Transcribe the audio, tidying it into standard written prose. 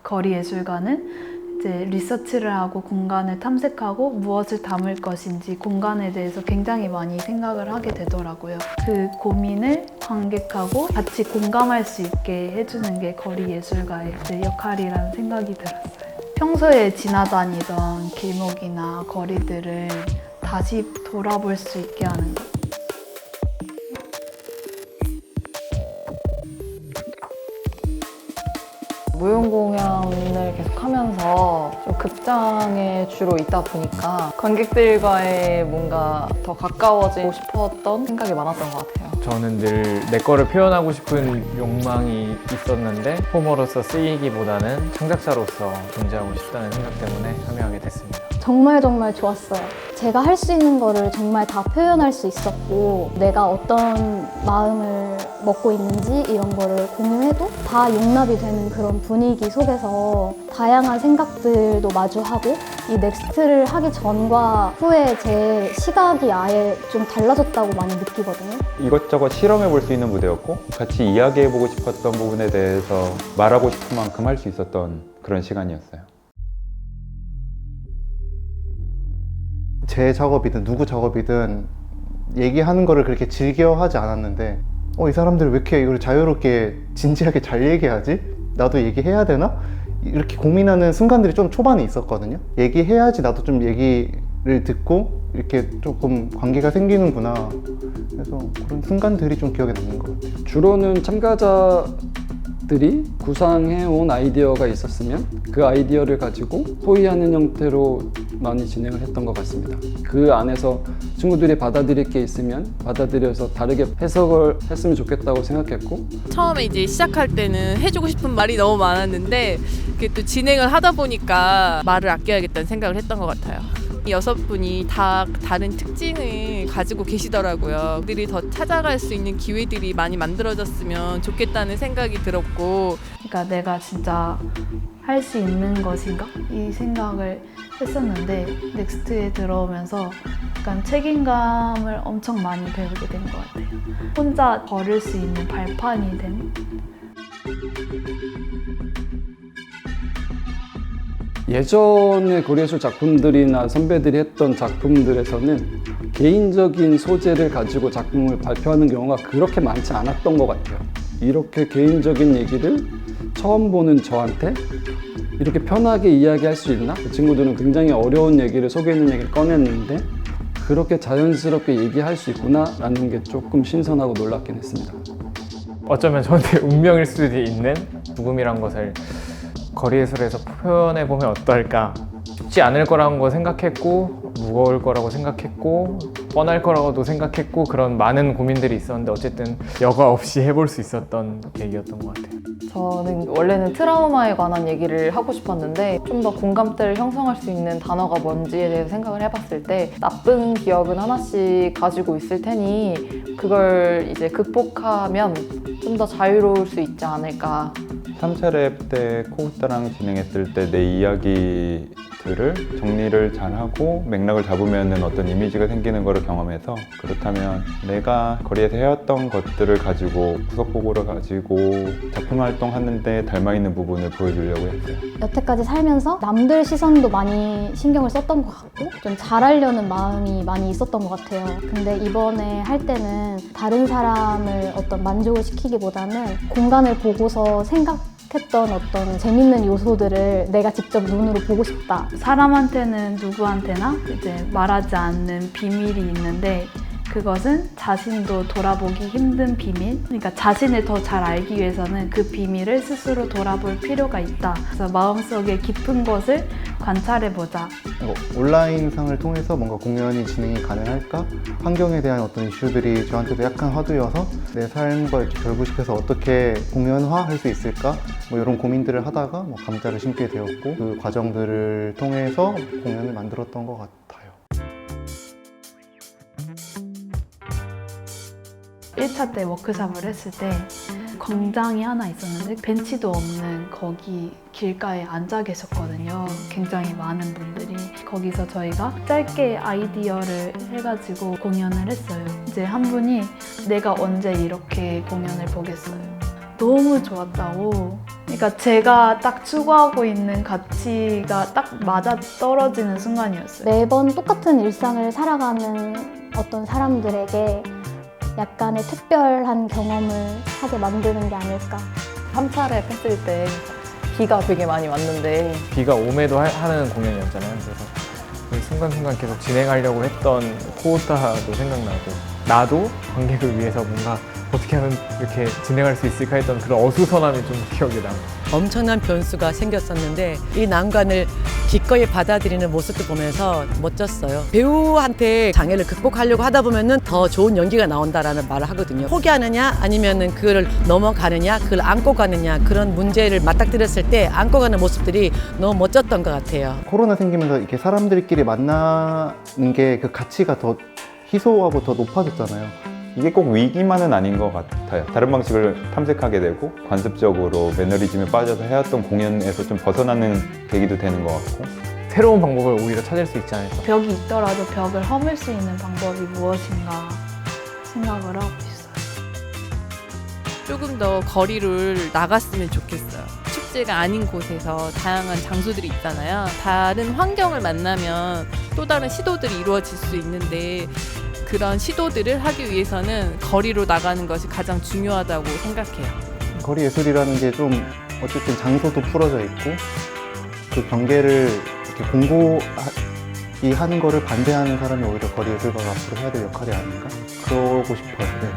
거리 예술가는 이제 리서치를 하고 공간을 탐색하고 무엇을 담을 것인지 공간에 대해서 굉장히 많이 생각을 하게 되더라고요. 그 고민을 관객하고 같이 공감할 수 있게 해주는 게 거리 예술가의 이제 역할이라는 생각이 들었어요. 평소에 지나다니던 길목이나 거리들을 다시 돌아볼 수 있게 하는 것. 무용공연을 계속하면서 좀 극장에 주로 있다 보니까 관객들과의 뭔가 더 가까워지고 싶었던 생각이 많았던 것 같아요. 저는 늘 내 거를 표현하고 싶은 욕망이 있었는데 포머로서 쓰이기보다는 창작자로서 존재하고 싶다는 생각 때문에 참여하게 됐습니다. 정말 좋았어요. 제가 할 수 있는 거를 정말 다 표현할 수 있었고 내가 어떤 마음을 먹고 있는지 이런 거를 공유해도 다 용납이 되는 그런 분위기 속에서 다양한 생각들도 마주하고 이 넥스트를 하기 전과 후에 제 시각이 아예 좀 달라졌다고 많이 느끼거든요. 이것저것 실험해 볼 수 있는 무대였고 같이 이야기해 보고 싶었던 부분에 대해서 말하고 싶은 만큼 할 수 있었던 그런 시간이었어요. 제 작업이든 누구 작업이든 얘기하는 거를 그렇게 즐겨하지 않았는데 이 사람들 왜 이렇게 이걸 자유롭게 진지하게 잘 얘기하지? 나도 얘기해야 되나? 이렇게 고민하는 순간들이 좀 초반에 있었거든요. 얘기해야지 나도 좀 얘기를 듣고 이렇게 조금 관계가 생기는구나. 그래서 그런 순간들이 좀 기억에 남는 것 같아요. 주로는 참가자들이 구상해온 아이디어가 있었으면 그 아이디어를 가지고 토의하는 형태로 많이 진행을 했던 것 같습니다. 그 안에서 친구들이 받아들일 게 있으면 받아들여서 다르게 해석을 했으면 좋겠다고 생각했고, 처음에 이제 시작할 때는 해주고 싶은 말이 너무 많았는데 그게 또 진행을 하다 보니까 말을 아껴야겠다는 생각을 했던 것 같아요. 6분이 다 다른 특징을 가지고 계시더라고요. 그들이 더 찾아갈 수 있는 기회들이 많이 만들어졌으면 좋겠다는 생각이 들었고, 그러니까 내가 진짜 할 수 있는 것인가? 이 생각을 했었는데 넥스트에 들어오면서 약간 책임감을 엄청 많이 배우게 된 것 같아요. 혼자 걸을 수 있는 발판이 된. 예전의 거리예술 작품들이나 선배들이 했던 작품들에서는 개인적인 소재를 가지고 작품을 발표하는 경우가 그렇게 많지 않았던 것 같아요. 이렇게 개인적인 얘기를 처음 보는 저한테 이렇게 편하게 이야기할 수 있나? 그 친구들은 굉장히 어려운 얘기를, 속에 있는 얘기를 꺼냈는데 그렇게 자연스럽게 얘기할 수 있구나 라는 게 조금 신선하고 놀랍긴 했습니다. 어쩌면 저한테 운명일 수도 있는 죽음이란 것을 거리예술에서 표현해보면 어떨까. 쉽지 않을 거라는 거 생각했고 무거울 거라고 생각했고 뻔할 거라고도 생각했고 그런 많은 고민들이 있었는데 어쨌든 여과 없이 해볼 수 있었던 계기였던 것 같아요. 저는 원래는 트라우마에 관한 얘기를 하고 싶었는데 좀 더 공감대를 형성할 수 있는 단어가 뭔지에 대해서 생각을 해봤을 때 나쁜 기억은 하나씩 가지고 있을 테니 그걸 이제 극복하면 좀 더 자유로울 수 있지 않을까. 3차 랩 때 코우타랑 진행했을 때 내 이야기들을 정리를 잘하고 맥락을 잡으면 어떤 이미지가 생기는 거를 경험해서, 그렇다면 내가 거리에서 해왔던 것들을 가지고 구석보고를 가지고 작품 활동하는데 닮아있는 부분을 보여주려고 했어요. 여태까지 살면서 남들 시선도 많이 신경을 썼던 것 같고 좀 잘하려는 마음이 많이 있었던 것 같아요. 근데 이번에 할 때는 다른 사람을 어떤 만족을 시키기보다는 공간을 보고서 생각했던 어떤 재밌는 요소들을 내가 직접 눈으로 보고 싶다. 사람한테는 누구한테나 이제 말하지 않는 비밀이 있는데 그것은 자신도 돌아보기 힘든 비밀. 그러니까 자신을 더 잘 알기 위해서는 그 비밀을 스스로 돌아볼 필요가 있다. 그래서 마음속의 깊은 곳을 관찰해보자. 온라인상을 통해서 뭔가 공연이 진행이 가능할까? 환경에 대한 어떤 이슈들이 저한테도 약간 화두여서 내 삶과 이렇게 결부시켜서 어떻게 공연화할 수 있을까? 이런 고민들을 하다가 감자를 심게 되었고 그 과정들을 통해서 공연을 만들었던 것 같아요. 1차 때 워크숍을 했을 때 광장이 하나 있었는데 벤치도 없는 거기 길가에 앉아 계셨거든요. 굉장히 많은 분들이. 거기서 저희가 짧게 아이디어를 해가지고 공연을 했어요. 이제 한 분이 내가 언제 이렇게 공연을 보겠어요. 너무 좋았다고 그러니까 제가 딱 추구하고 있는 가치가 딱 맞아 떨어지는 순간이었어요. 매번 똑같은 일상을 살아가는 어떤 사람들에게 약간의 특별한 경험을 하게 만드는 게 아닐까. 3차례 했을 때 비가 되게 많이 왔는데 비가 오매도 하는 공연이었잖아요. 그래서 그 순간순간 계속 진행하려고 했던 코오타도 생각나고 나도 관객을 위해서 뭔가 어떻게 하면 이렇게 진행할 수 있을까 했던 그런 어수선함이 좀 기억에 남아요. 엄청난 변수가 생겼었는데 이 난관을 기꺼이 받아들이는 모습을 보면서 멋졌어요. 배우한테 장애를 극복하려고 하다 보면은 더 좋은 연기가 나온다라는 말을 하거든요. 포기하느냐 아니면은 그걸 넘어가느냐 그걸 안고 가느냐 그런 문제를 맞닥뜨렸을 때 안고 가는 모습들이 너무 멋졌던 것 같아요. 코로나 생기면서 이렇게 사람들끼리 만나는 게 그 가치가 더 희소하고 더 높아졌잖아요. 이게 꼭 위기만은 아닌 것 같아요. 다른 방식을 탐색하게 되고 관습적으로 매너리즘에 빠져서 해왔던 공연에서 좀 벗어나는 계기도 되는 것 같고 새로운 방법을 오히려 찾을 수 있지 않을까. 벽이 있더라도 벽을 허물 수 있는 방법이 무엇인가 생각을 하고 있어요. 조금 더 거리를 나갔으면 좋겠어요. 축제가 아닌 곳에서 다양한 장소들이 있잖아요. 다른 환경을 만나면 또 다른 시도들이 이루어질 수 있는데 그런 시도들을 하기 위해서는 거리로 나가는 것이 가장 중요하다고 생각해요. 거리 예술이라는 게 좀 어쨌든 장소도 풀어져 있고 그 경계를 이렇게 공고히 하는 거를 반대하는 사람이 오히려 거리 예술가가 앞으로 해야 될 역할이 아닌가? 그러고 싶어요. 네.